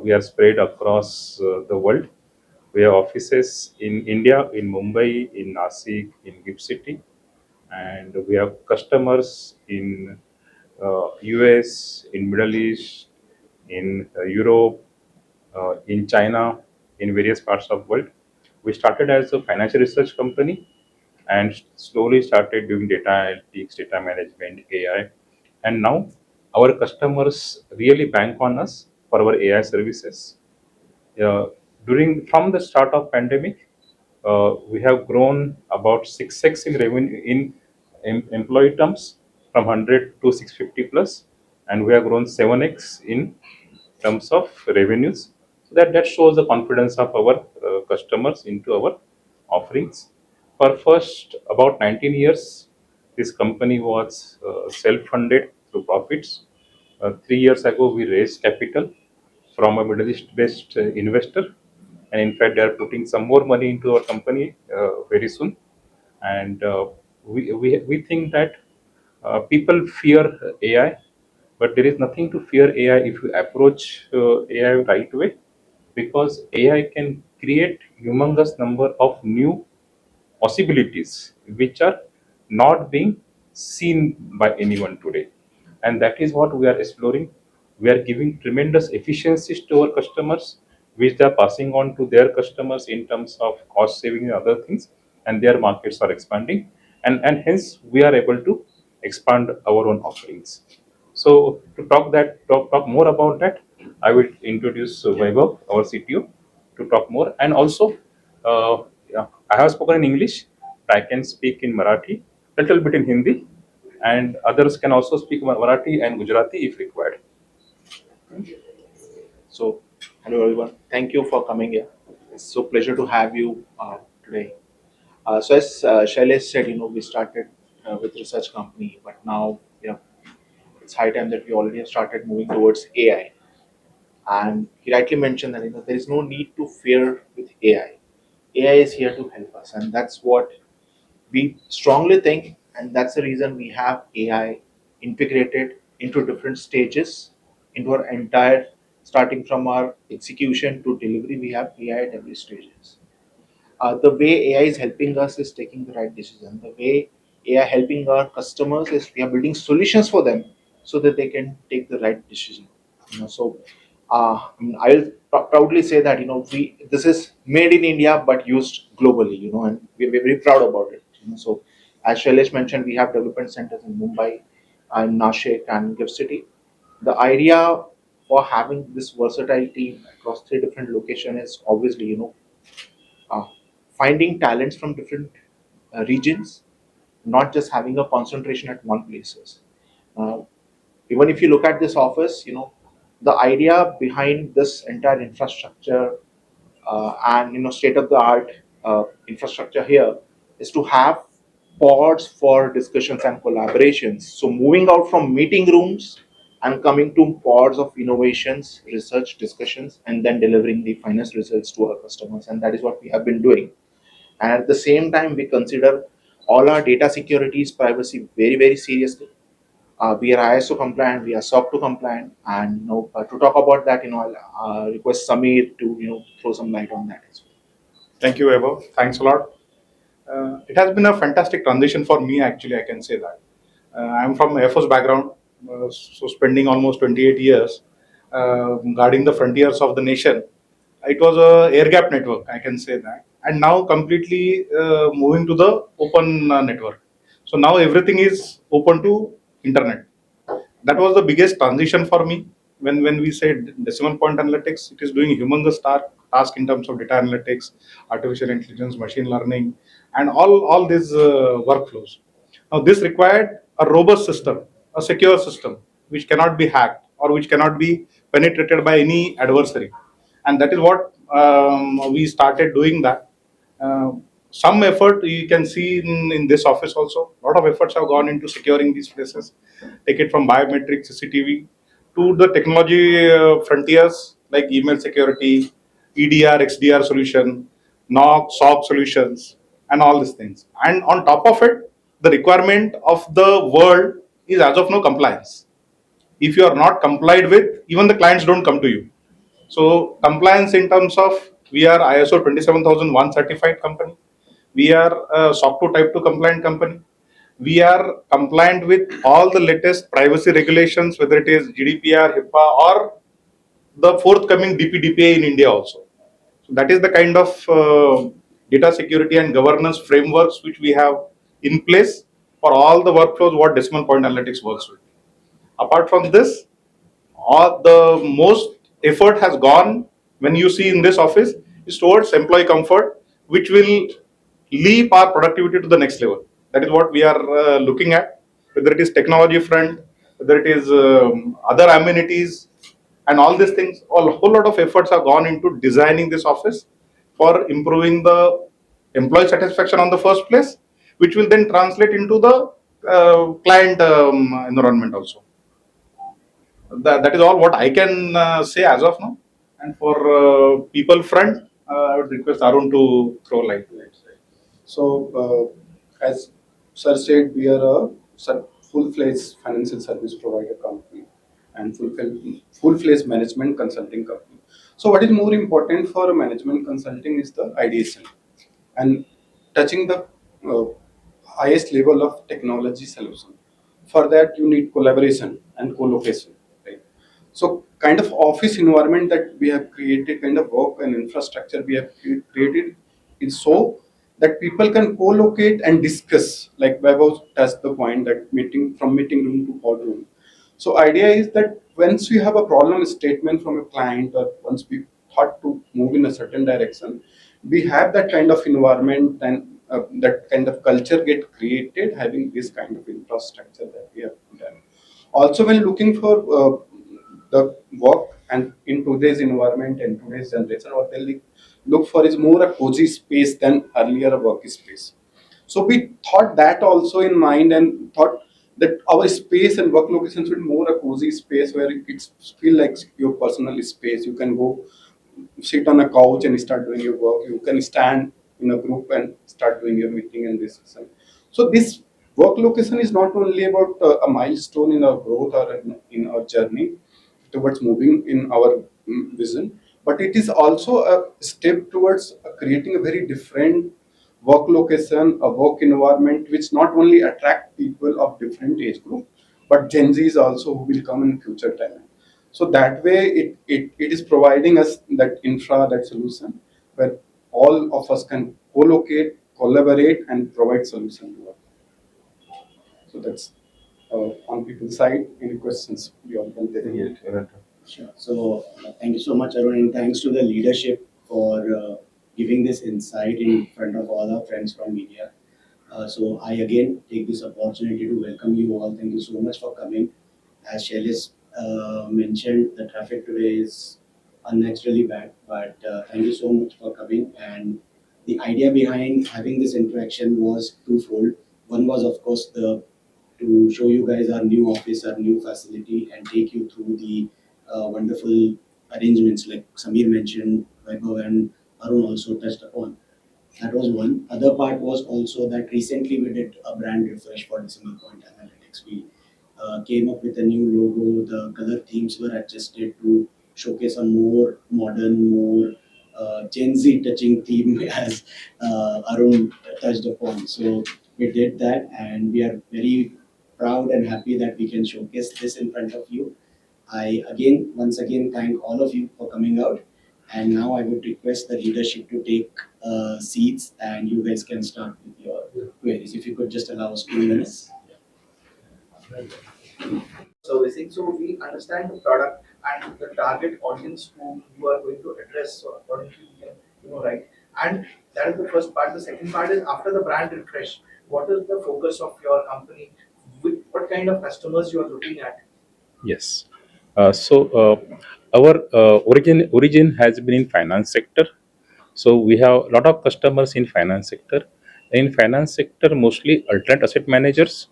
we are spread across the world. We have offices in India, in Mumbai, in Nasik, in Gift City, and we have customers in US, in Middle East, in Europe, in China, in various parts of world. We started as a financial research company and slowly started doing data analytics, data management, AI. And now our customers really bank on us for our AI services. Uh, During from the start of pandemic, we have grown about 6x in revenue in employee terms from 100 to 650 plus, and we have grown 7x in terms of revenues. So that shows the confidence of our customers into our offerings. For first about 19 years, this company was self-funded through profits. 3 years ago, we raised capital from a Middle East-based investor, and in fact, they are putting some more money into our company very soon. And we think that people fear AI, but there is nothing to fear AI if you approach AI right way, because AI can create humongous number of new possibilities which are not being seen by anyone today. And that is what we are exploring. We are giving tremendous efficiencies to our customers, which they are passing on to their customers in terms of cost saving and other things, and their markets are expanding. And hence we are able to expand our own offerings. So to talk more about that, I will introduce Vaibhav, our CTO, to talk more. And also, yeah, I have spoken in English, but I can speak in Marathi, little bit in Hindi, and others can also speak Marathi and Gujarati if required. So, hello everyone. Thank you for coming here. It's so pleasure to have you today. So as Shailesh said, we started with research company, but now it's high time that we already have started moving towards AI. And he rightly mentioned that there is no need to fear with AI. AI is here to help us, and that's what we strongly think, and that's the reason we have AI integrated into different stages into our entire, starting from our execution to delivery. We have AI at every stages. The way AI is helping us is taking the right decision. The way AI helping our customers is we are building solutions for them so that they can take the right decision. So I'll proudly say that we this is made in India but used globally. And we're very proud about it. So as Shailesh mentioned, we have development centers in Mumbai, and Nashik, and Gift City. The idea for having this versatile team across three different locations is obviously uh, finding talents from different regions, not just having a concentration at one places. Uh, Even if you look at this office, the idea behind this entire infrastructure and state of the art infrastructure here is to have pods for discussions and collaborations. So moving out from meeting rooms and coming to pods of innovations, research, discussions, and then delivering the finest results to our customers. And that is what we have been doing. And at the same time, we consider all our data securities, privacy very, very seriously. We are ISO compliant, we are SOC 2 compliant, and to talk about that, I'll request Samir to throw some light on that as well. Thank you, Eva. Thanks a lot. It has been a fantastic transition for me, actually, I can say that. I'm from Air Force background, so spending almost 28 years guarding the frontiers of the nation. It was a air gap network, I can say that. And now completely moving to the open network. So now everything is open to internet. That was the biggest transition for me. When we said decimal point analytics, it is doing humongous task in terms of data analytics, artificial intelligence, machine learning, and all these workflows. Now this required a robust system, a secure system, which cannot be hacked or which cannot be penetrated by any adversary. And that is what we started doing that. uh, some effort you can see in this office also. A lot of efforts have gone into securing these places. Take it from biometric CCTV to the technology frontiers like email security, EDR, XDR solution, NOC, SOC solutions, and all these things. And on top of it, the requirement of the world is as of now compliance. If you are not complied with, even the clients don't come to you. So compliance in terms of we are ISO 27001 certified company. We are a SOC 2 Type 2 compliant company. We are compliant with all the latest privacy regulations, whether it is GDPR, HIPAA, or the forthcoming DPDPA in India also. So that is the kind of data security and governance frameworks which we have in place for all the workflows what decimal point analytics works with. Apart from this, all the most effort has gone when you see in this office is towards employee comfort, which will leap our productivity to the next level. That is what we are looking at, whether it is technology front, whether it is other amenities, and all these things. A whole lot of efforts have gone into designing this office for improving the employee satisfaction on the first place, which will then translate into the client environment also. That is all what I can say as of now. And for people front, I would request Arun to throw light to it. So, as Sir said, we are a full-fledged financial service provider company and full-fledged management consulting company. So, what is more important for a management consulting is the ideation and touching the uh, highest level of technology solution. For that, you need collaboration and co-location, right? So, kind of office environment that we have created, kind of work and infrastructure we have created is so that people can co-locate and discuss, like Vaibhav touched the point that meeting room to boardroom. So idea is that once we have a problem statement from a client or once we thought to move in a certain direction, we have that kind of environment and that kind of culture get created having this kind of infrastructure that we have done. Also, when looking for the work and in today's environment and today's generation, what they look for is more a cozy space than earlier a workspace. So we thought that also in mind and thought that our space and work location should be more a cozy space where it's feel like your personal space. You can go sit on a couch and start doing your work. You can stand in a group and start doing your meeting and discussion. So this work location is not only about a milestone in our growth or in our journey towards moving in our vision, but it is also a step towards creating a very different work location, a work environment which not only attract people of different age group, but Gen Zs also who will come in future time. So that way, it is providing us that infra, that solution, where all of us can co-locate, collaborate, and provide solution to it. So that's on people's side. Any questions? We all can take it. Sure. So thank you so much, Arun, and thanks to the leadership for giving this insight in front of all our friends from media. So I again take this opportunity to welcome you all. Thank you so much for coming. As Shailesh mentioned, the traffic today is unnaturally bad, but thank you so much for coming. And the idea behind having this interaction was twofold. One was, of course, the to show you guys our new office, our new facility, and take you through the wonderful arrangements like Samir mentioned, Vaibhav and Arun also touched upon. That was one. Other part was also that recently we did a brand refresh for Decimal Point Analytics. We came up with a new logo. The color themes were adjusted to showcase a more modern, more Gen Z touching theme as Arun touched upon. So we did that, and we are very proud and happy that we can showcase this in front of you. I again, once again, thank all of you for coming out. And now I would request the leadership to take seats, and you guys can start with your queries. If you could just allow us 2 minutes. Servicing. So we understand the product and the target audience who you are going to address. So accordingly, we can, right. And that is the first part. The second part is after the brand refresh. What is the focus of your company? What kind of customers you are looking at? Yes. Our origin has been in finance sector. So we have a lot of customers in finance sector. In finance sector, mostly alternate asset managers,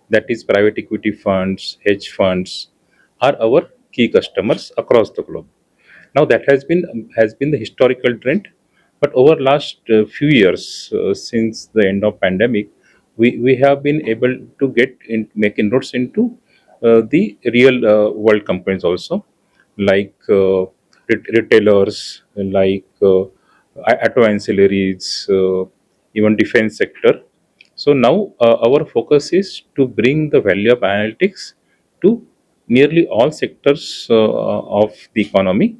that is private equity funds, hedge funds, are our key customers across the globe. Now that has been the historical trend, but over last few years, since the end of pandemic, we have been able to make inroads into the real world companies also, like retailers like auto ancillaries, even defense sector. So now our focus is to bring the value of analytics to nearly all sectors of the economy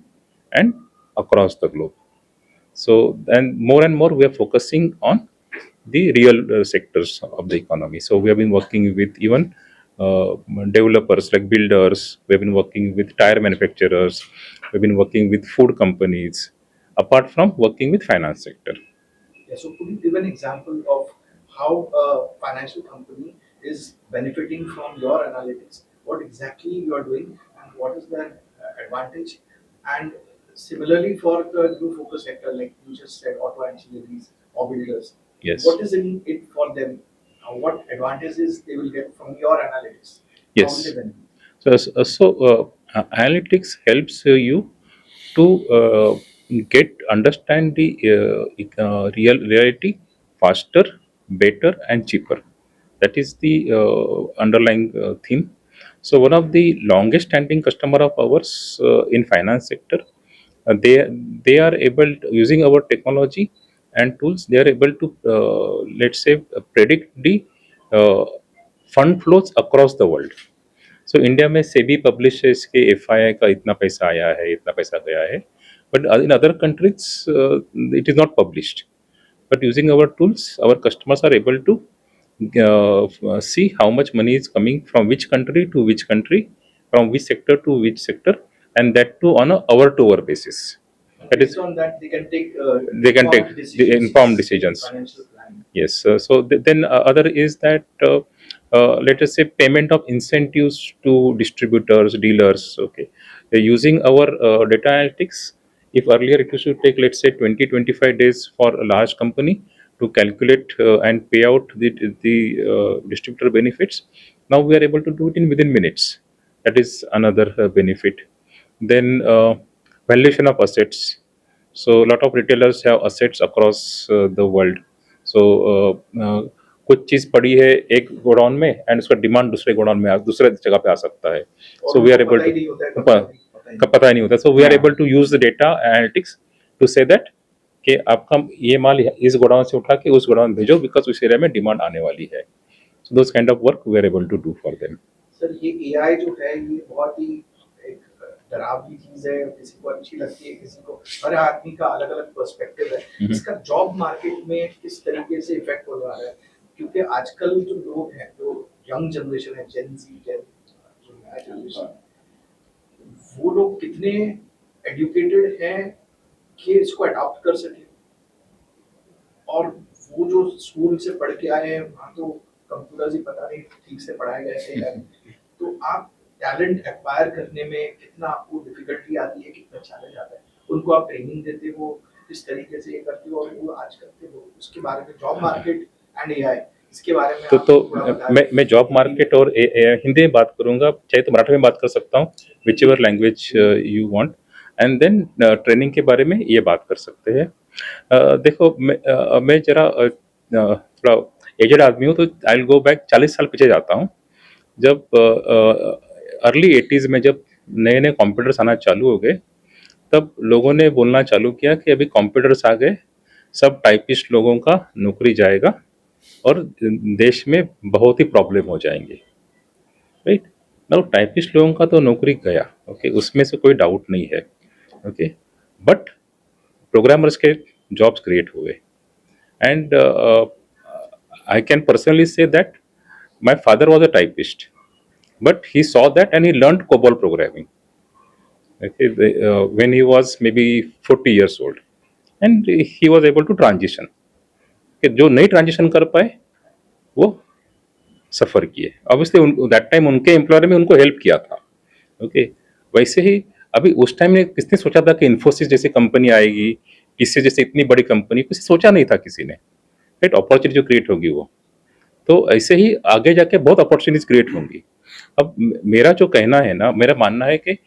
and across the globe. So, and more we are focusing on the real sectors of the economy. So we have been working with even developers like builders. We have been working with tire manufacturers. We've been working with food companies. Apart from working with finance sector. Yeah, so could you give an example of how a financial company is benefiting from your analytics? What exactly you are doing and what is the advantage? And similarly for the new focus sector, like you just said, auto ancillaries or builders, Yes. what is in it for them? What advantages they will get from your analytics? How will Yes. they benefit? So analytics helps you to get understand the reality faster, better, and cheaper. That is the underlying theme. So one of the longest standing customer of ours in finance sector, they are able to, using our technology and tools, they are able to let's say predict the uh, fund flows across the world. So India में SEBI publish है इसके FII का इतना पैसा आया है, इतना पैसा गया है, but in other countries it is not published. But using our tools, our customers are able to see how much money is coming from which country to which country, from which sector to which sector, and that too on a hour-to-hour basis. That is, Based on that, they can take they can take the informed decisions. financial planning. Yes. Then other is that let us say payment of incentives to distributors, dealers. Okay, they're using our data analytics. If earlier it used to take, let's say, 20-25 days for a large company to calculate and pay out the distributor benefits, now we are able to do it in within minutes. That is another benefit. Then valuation of assets. So a lot of retailers have assets across the world. So कुछ चीज पड़ी है एक godown में and उसका demand दूसरे godown में दूसरे जगह पे आ सकता है. So we are able to पता ही नहीं होता. So we are able to use the data analytics to say that कि आपका ये माल इस गोडाउन से उठा के उस गोडाउन भेजो बिकॉज उस एरिया में डिमांड आने वाली है. So those kind of work we are able to do for them. Sir ये एआई जो है ये बहुत ही एक डरावनी चीज है, किसी को अच्छी लगती है, किसी को, हर आदमी का अलग अलग पर्सपेक्टिव है. इसका जॉब मार्केट में किस तरीके से इफेक्ट हो रहा है? क्योंकि आजकल जो लोग हैं, जो यंग जनरेशन है, जेन जी, जो नया जनरेशन, वो लोग कितने एजुकेटेड हैं कि इसको अडॉप्ट कर सके, और वो जो स्कूल से पढ़ के आए हैं वहाँ तो कंप्यूटर्स ही पता नहीं ठीक से पढ़ाए गए थे. तो आप टैलेंट एक्वायर करने में कितना आपको डिफिकल्टी आती है, कितना चैलेंज आता है? उनको आप ट्रेनिंग देते हो, किस तरीके से ये करते हो और वो आज करते हो, उसके बारे में जॉब मार्केट एंड एआई इसके बारे में तो मैं जॉब मार्केट और हिंदी में बात करूंगा, चाहे तो मराठी में बात कर सकता हूँ, whichever language you want, and then training के बारे में ये बात कर सकते हैं. देखो मैं जरा थोड़ा एजेड आदमी हूँ, तो आई विल गो बैक 40 साल पीछे जाता हूँ. जब अर्ली 80s में जब नए नए कंप्यूटर्स आना चालू हो गए, तब लोगों ने बोलना चालू किया कि अभी कंप्यूटर्स आ गए, सब टाइपिस्ट लोगों का नौकरी जाएगा और देश में बहुत ही प्रॉब्लम हो जाएंगे. राइट नाउ टाइपिस्ट लोगों का तो नौकरी गया, ओके, उसमें से कोई डाउट नहीं है. ओके, बट प्रोग्रामर्स के जॉब्स क्रिएट हुए. And I can personally say that my father was a typist, but he saw that and he learned COBOL programming. Okay, when he was maybe 40 years old, and he was able to transition. कि जो नहीं transition कर पाए वो सफ़र किए. Obviously that time उनके employer में उनको हेल्प किया था. ओके, वैसे ही अभी उस टाइम में किसने सोचा था कि इन्फोसिस जैसी कंपनी आएगी, किसी जैसे इतनी बड़ी कंपनी, किसी सोचा नहीं था किसी ने. राइट, अपॉर्चुनिटी जो क्रिएट होगी वो, तो ऐसे ही आगे जाके बहुत अपॉर्चुनिटीज क्रिएट होंगी. अब मेरा जो कहना है ना, मेरा मानना है कि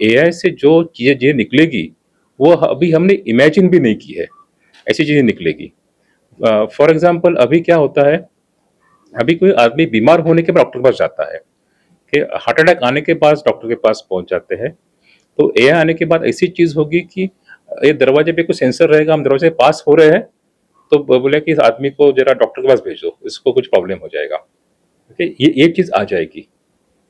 एआई से जो चीज़ें निकलेगी वो अभी हमने इमेजिन भी नहीं की है, ऐसी चीज़ें निकलेगी. फॉर एग्जांपल अभी क्या होता है, अभी कोई आदमी बीमार होने के बाद डॉक्टर के पास जाता है, कि हार्ट अटैक आने के बाद डॉक्टर के पास पहुंच जाते हैं. तो एआई आने के बाद ऐसी चीज होगी कि ये दरवाजे पे कुछ सेंसर रहेगा, हम दरवाजे से पास हो रहे हैं तो बोले कि इस आदमी को जरा डॉक्टर के पास भेजो, इसको कुछ प्रॉब्लम हो जाएगा। ओके, ये चीज आ जाएगी।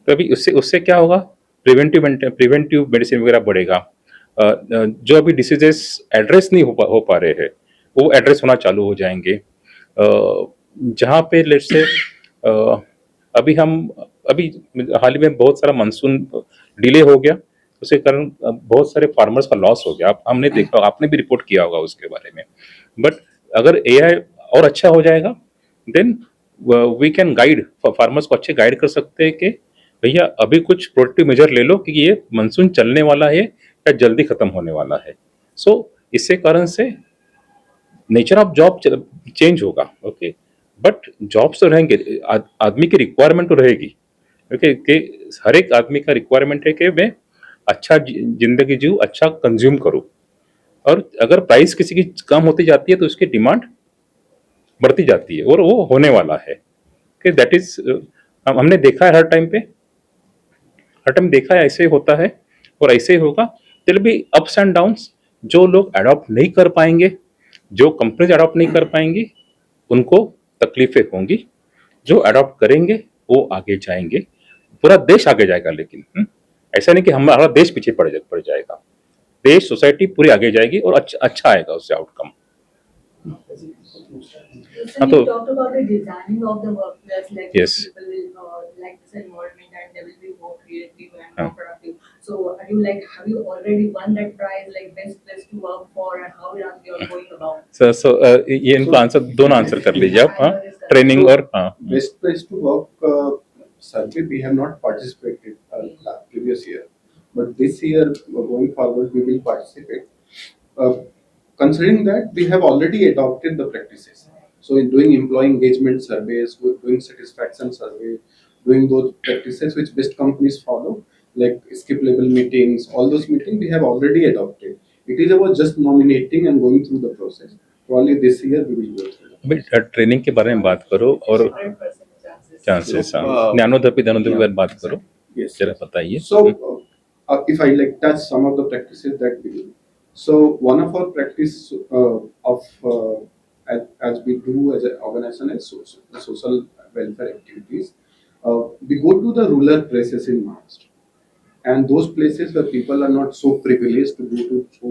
तो अभी उससे उससे क्या होगा, प्रिवेंटिव मेडिसिन वगैरह बढ़ेगा। जो अभी डिसीजेस एड्रेस नहीं हो पा रहे हैं वो एड्रेस होना चालू हो जाएंगे। जहाँ पे लेट्स से अभी हम अभी हाल ही में बहुत सारा मानसून डिले हो गया, उसके कारण बहुत सारे फार्मर्स का लॉस हो गया। हमने देखा, आपने भी रिपोर्ट किया होगा उसके बारे में। बट अगर एआई और अच्छा हो जाएगा then we can guide, farmers को अच्छे गाइड कर सकते हैं कि भैया अभी कुछ प्रोटेक्टिव मेजर ले लो कि ये मानसून चलने वाला है या जल्दी खत्म होने वाला है। सो इससे कारण से नेचर ऑफ जॉब चेंज होगा। ओके, बट जॉब्स तो रहेंगे, आदमी की रिक्वायरमेंट तो रहेगी। ओके, कि हर एक आदमी का रिक्वायरमेंट है कि मैं अच्छा जिंदगी जीऊँ, अच्छा कंज्यूम करूँ। और अगर प्राइस किसी की कम होती जाती है तो उसकी डिमांड बढ़ती जाती है, और वो होने वाला है कि दैट इज, हमने देखा है हर टाइम देखा है ऐसे ही होता है और ऐसे ही होगा। दिल भी अप्स एंड डाउन्स। जो लोग अडॉप्ट नहीं कर पाएंगे, जो कंपनीज अडॉप्ट नहीं कर पाएंगी, उनको तकलीफें होंगी। जो अडॉप्ट करेंगे वो आगे जाएंगे, पूरा देश आगे जाएगा। लेकिन ऐसा नहीं कि हमारा देश पीछे पड़ जाएगा। देश, सोसाइटी पूरी आगे जाएगी और अच्छा आएगा उससे आउटकम। So तो you talked about the designing of the workplace, like Yes. people will like this environment and they will be more creative and हाँ. more productive. So are you like, have you already won that prize, like best place to work for, and how are you going about? सो ये इनको answer, दोनों answer कर लीजिए आप। हाँ, training और हाँ Best place to work survey we have not participated previous year, but this year going forward we will participate. Uh, Considering that we have already adopted the practices, so in doing employee engagement surveys, doing satisfaction survey, doing those practices which best companies follow, like skip level meetings, all those meetings we have already adopted. It is about just nominating and going through the process. Probably this year we will go through the अभी training के बारे में बात करो और 100% chances. Chances, So, ज्ञानोदपि धनोदपि पर बात करो, Yes. जरा बताइए। So, if I like touch some of the practices that we do. So, one of our practice as we do as an organization is social welfare activities. We go to the rural places in Maharashtra, and those places where people are not so privileged to go to so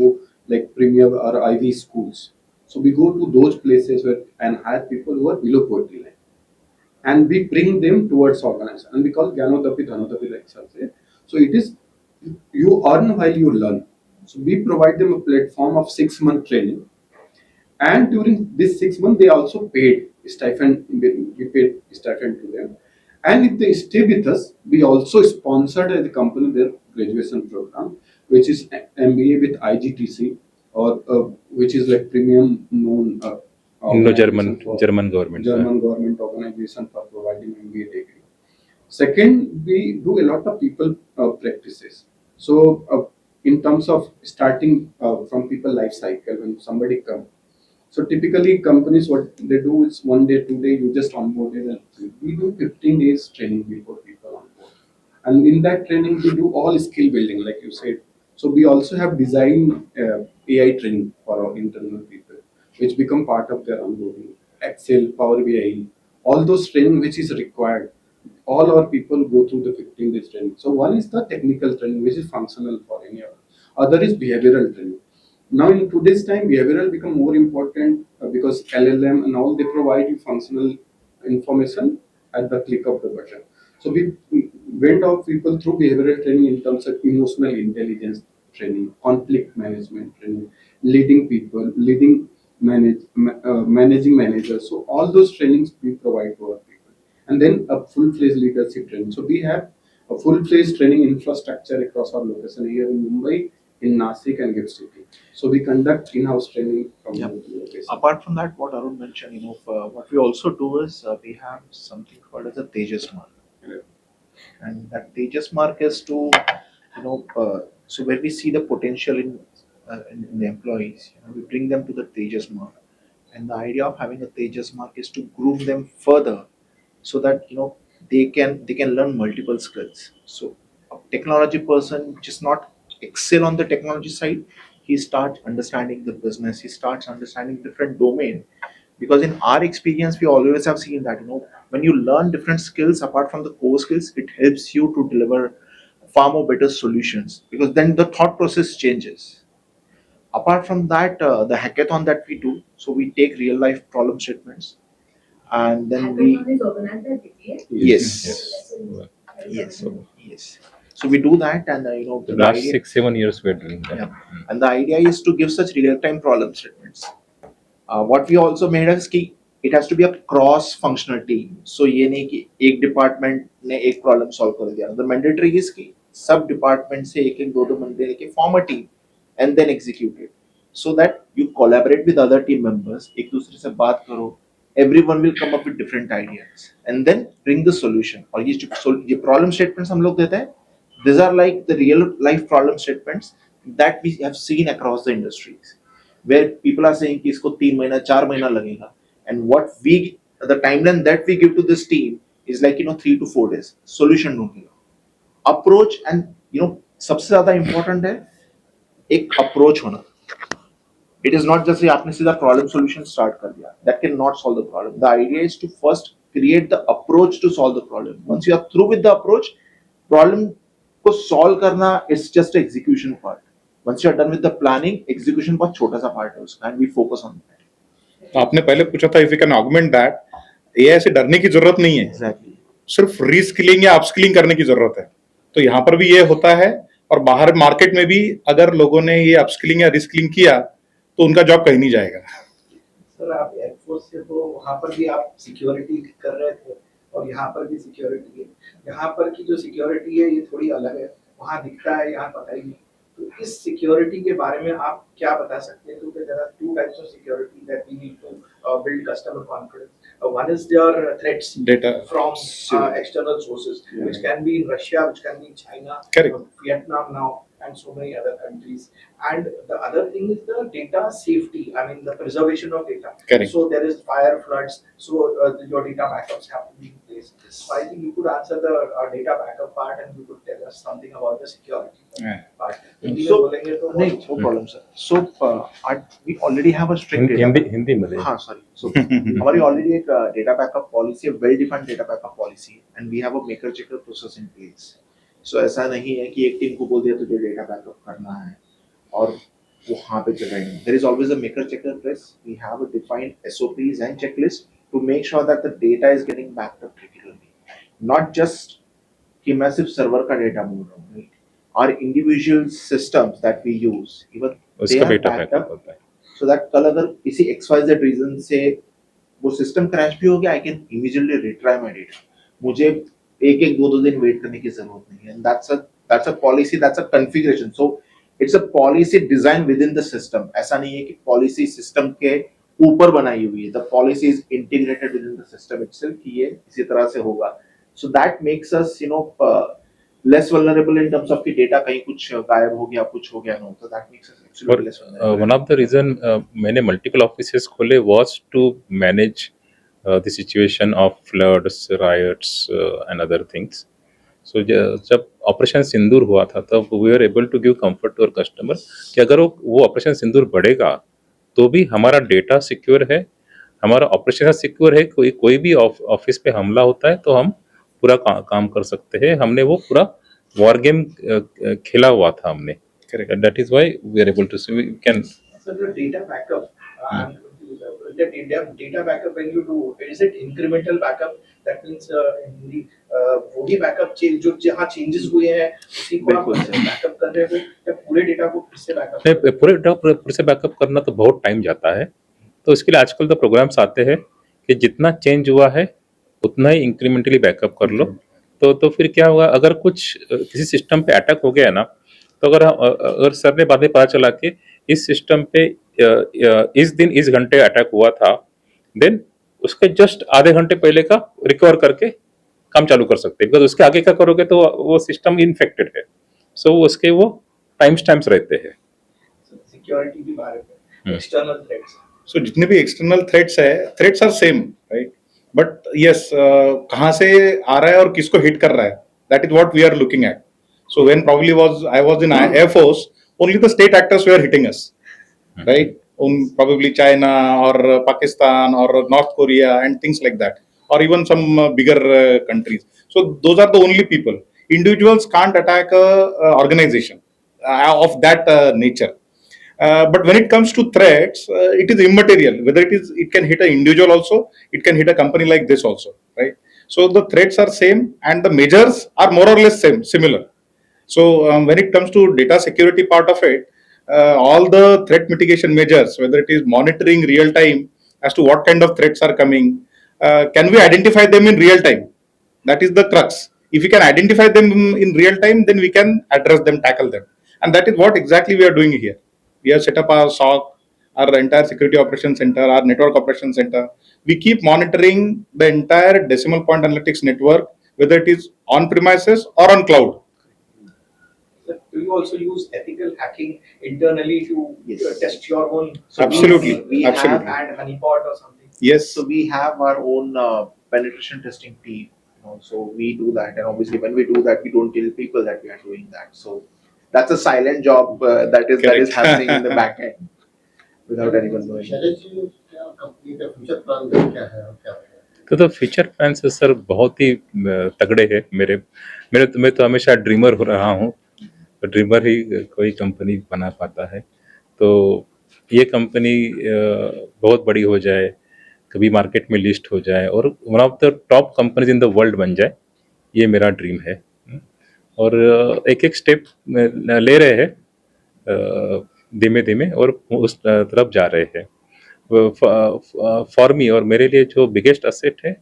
like premier or Ivy schools. So we go to those places where and hire people who are below poverty line, and we bring them towards organization, and we call Gyanodapi Dhanodapi like Sir. So it is you earn while you learn. So we provide them a platform of 6 month training, and during this 6 months they also paid stipend. We paid stipend to them, and if they stay with us, we also sponsored as a company their graduation program, which is MBA with IGTC, or which is like premium known. Indo German organization for German government German government organization for providing MBA degree. Second, we do a lot of people practices. So, in terms of starting from people life cycle, when somebody come, so typically companies what they do is 1 day, 2 day, you just onboard it, and we do 15 days training before people on board. And in that training, we do all skill building, like you said. So we also have design AI training for our internal people, which become part of their onboarding. Excel, Power BI, all those training which is required. All our people go through the 15 days training. So one is the technical training, which is functional for any other. Other is behavioral training. Now in today's time, behavioral become more important because LLM and all they provide you functional information at the click of the button. So we went out people through behavioral training in terms of emotional intelligence training, conflict management training, leading people, managing managers. So all those trainings we provide to our people, and then a full-fledged leadership training. So we have a full-fledged training infrastructure across our location here in Mumbai, in Nasik and Gift City. So we conduct in-house training from Yeah. the location. Apart from that, what Arun mentioned, what we also do is we have something called as a Tejas mark, Yeah. and that Tejas mark is to, so where we see the potential in the employees, we bring them to the Tejas mark, and the idea of having a Tejas mark is to groom them further, so that they can learn multiple skills. So a technology person which is not excel on the technology side, he starts understanding the business, he starts understanding different domain. Because in our experience, we always have seen that, when you learn different skills apart from the core skills, it helps you to deliver far more better solutions, because then the thought process changes. Apart from that, the hackathon that we do, so we take real life problem statements and then we Hackathon is organized by BPA. yes Yes. yes yes. So we do that, and The the last idea, 6-7 years we're doing that. yeah, and the idea is to give such real time problem statements. What we also made is कि it has to be a cross functional team. So ये नहीं कि एक department ने एक problem solve कर दिया. The mandatory is कि सब department से एक एक दो बंदे लेके form a team and then execute it, so that you collaborate with other team members. एक दूसरे से बात करो. Everyone will come up with different ideas and then bring the solution. और ये problem statements हम लोग देते हैं. These are like the real life problem statements that we have seen across the industries, where people are saying कि इसको 3 महीना 4 महीना लगेगा, and what we, the timeline that we give to this team is like 3 to 4 days solution ढूंढेगा. Approach, and सबसे ज्यादा important है एक approach होना. It is not just आपने सीधा problem solution start कर दिया. That cannot solve the problem. The idea is to first create the approach to solve the problem. Once you are through with the approach, problem को solve करना is just the execution part. Once you are done with the planning, execution बहुत छोटा सा part है उसका, and we focus on that. तो आपने पहले पूछा था if you can augment that, AI से डरने की जरूरत नहीं है, Exactly. सिर्फ रीस्किलिंग या अपस्किलिंग करने की जरूरत है. तो यहाँ पर भी ये होता है, और बाहर मार्केट में भी अगर लोगों ने ये अपस्किलिंग या रीस्किलिंग किया तो उनका जॉब कहीं नहीं जाएगा. सर आप एयरफोर्स से तो वहाँ पर भी आप सिक्योरिटी कर रहे थे और यहाँ पर भी सिक्योरिटी है. यहाँ पर की जो सिक्योरिटी है ये थोड़ी अलग है, वहाँ दिखता है, यहाँ पता ही नहीं. तो इस सिक्योरिटी के बारे में आप क्या बता सकते हैं? क्योंकि there are two types of security that we need to build customer confidence. One is their threats Data. from external sources, which can be in Russia, which can be in China, Correct. Vietnam now, and so many other countries. And the other thing is the data safety. I mean, the preservation of data. Correct. So there is fire, floods. So your data backups have to be in place. So I think you could answer the data backup part, and you could tell us something about the security Yeah. part. So, नहीं, no problem, sir. So we already have a strict data. Hindi में हाँ, sorry. So हमारी already एक data backup policy, a well-defined data backup policy, and we have a maker-checker process in place. So ऐसा नहीं है कि एक टीम को बोल दिया तुझे data backup करना है और वो वहाँ पे चल रही है. There is always a maker-checker press. We have a defined SOPs and checklist to make sure that the data is getting backed up regularly. Not just कि मैं सिर्फ सर्वर का डेटा बोल रहा हूँ, right? Our individual systems that we use, even they उसका are बेटा backed backup up, होता है. so that कल अगर किसी XYZ reason से वो सिस्टम क्रैश भी हो गया, I can immediately retry my data. मुझे एक दो दिन वेट करने की जरूरत नहीं है. And that's a policy, that's a configuration. So it's a policy designed within the system. ऐसा नहीं है कि policy system के ऊपर बनाई हुई है. The policy is integrated within the system itself कि ये इसी तरह से होगा. So that makes us less vulnerable in terms of कि data कहीं कुछ गायब हो गया, कुछ हो गया. No, so that makes us absolutely less vulnerable. One of the reason मैंने multiple offices खोले was to manage the situation of floods, riots and other things. So जब ऑपरेशन सिंदूर हुआ था तब we were able to give comfort to our customer कि अगर वो operation सिंदूर बढ़ेगा तो भी हमारा डेटा सिक्योर है, हमारा ऑपरेशन सिक्योर है. कोई भी ऑफिस पे हमला होता है तो हम पूरा काम कर सकते हैं. हमने वो पूरा वॉर गेम खेला हुआ था हमने. That is why we are able to see we can. So the data backup, I'm confused. The data backup when you do, is it incremental backup? That means in the वो ही backup जो जहाँ changes हुए हैं उसी को आप backup कर रहे हो या पूरे डेटा को फिर से backup? नहीं, पूरे डेटा फिर से बैकअप करना तो बहुत टाइम जाता है. तो इसके लिए आजकल तो प्रोग्राम्स आते हैं कि जितना चेंज हुआ है उतना ही इंक्रीमेंटली बैकअप कर लो. तो फिर क्या होगा, अगर कुछ किसी सिस्टम पे अटैक हो गया ना, तो अगर सर ने बाद में पता चला कि इस सिस्टम पे इस दिन इस घंटे अटैक हुआ था, देन उसके जस्ट आधे घंटे पहले का रिकवर करके काम चालू कर सकते हैं. बिकॉज उसके आगे का करोगे तो वो सिस्टम इन्फेक्टेड है. सो उसके वो टाइम स्टैम्प्स रहते हैं. सिक्योरिटी के बारे में एक्सटर्नल थ्रेट्स. सो जितने भी एक्सटर्नल थ्रेट्स है, threats are same, right? But yes, कहाँ से आ रहा है और किसको हिट कर रहा है, that is what we are looking at. So when probably I was in Air Force, only the state actors were hitting us, right? Probably China or Pakistan or North Korea and things like that, or even some bigger countries. So those are the only people. Individuals can't attack a organization of that nature. But when it comes to threats, it is immaterial. Whether it can hit an individual also, it can hit a company like this also, right? So the threats are same, and the measures are more or less similar. So when it comes to data security part of it, all the threat mitigation measures, whether it is monitoring real time as to what kind of threats are coming, can we identify them in real time? That is the crux. If we can identify them in real time, then we can address them, tackle them, and that is what exactly we are doing here. We have set up our SOC, our entire security operations center, our network operations center. We keep monitoring the entire decimal point analytics network, whether it is on premises or on cloud. So do you also use ethical hacking internally to Yes. test your own? Absolutely. we Absolutely. And honeypot or something? Yes. So we have our own penetration testing team. So we do that, and obviously when we do that, we don't tell people that we are doing that. So that's a silent job that is Correct. happening in the back end without anyone knowing. Shailesh ji, क्या company का future plan क्या है और क्या है? तो future plan से sir बहुत ही तगड़े है मेरे मेरे तो मैं तो हमेशा ड्रीमर हो रहा हूँ, तो ड्रीमर ही कोई कंपनी बना पाता है। तो ये कंपनी बहुत बड़ी हो जाए, कभी मार्केट में लिस्ट हो जाए और one of the top companies in the world बन जाए, ये मेरा ड्रीम है। और एक एक स्टेप ले रहे हैं धीमे धीमे और उस तरफ जा रहे हैं। फॉर मी और मेरे लिए जो बिगेस्ट असेट है,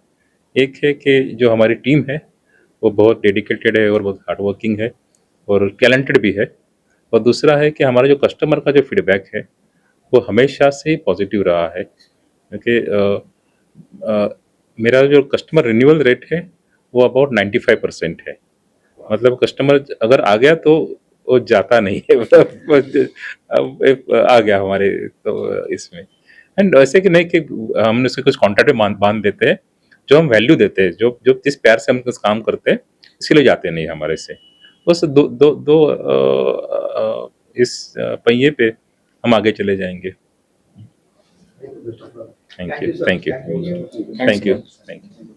एक है कि जो हमारी टीम है वो बहुत डेडिकेटेड है और बहुत हार्ड वर्किंग है और टैलेंटेड भी है, और दूसरा है कि हमारा जो कस्टमर का जो फीडबैक है वो हमेशा से पॉजिटिव रहा है, क्योंकि मेरा जो कस्टमर रिन्यूअल रेट है वो अबाउट 95% है। मतलब कस्टमर अगर आ गया तो वो जाता नहीं है, मतलब आ गया हमारे तो इसमें। एंड ऐसे कि नहीं कि हमने उसके कुछ कॉन्ट्रैक्ट में बांध देते हैं, जो हम वैल्यू देते हैं, जो जिस प्यार से हम कुछ काम करते हैं इसीलिए जाते नहीं हमारे से। बस दो इस पहिए पे हम आगे चले जाएंगे। Thank you, thank you, thank you, thank you.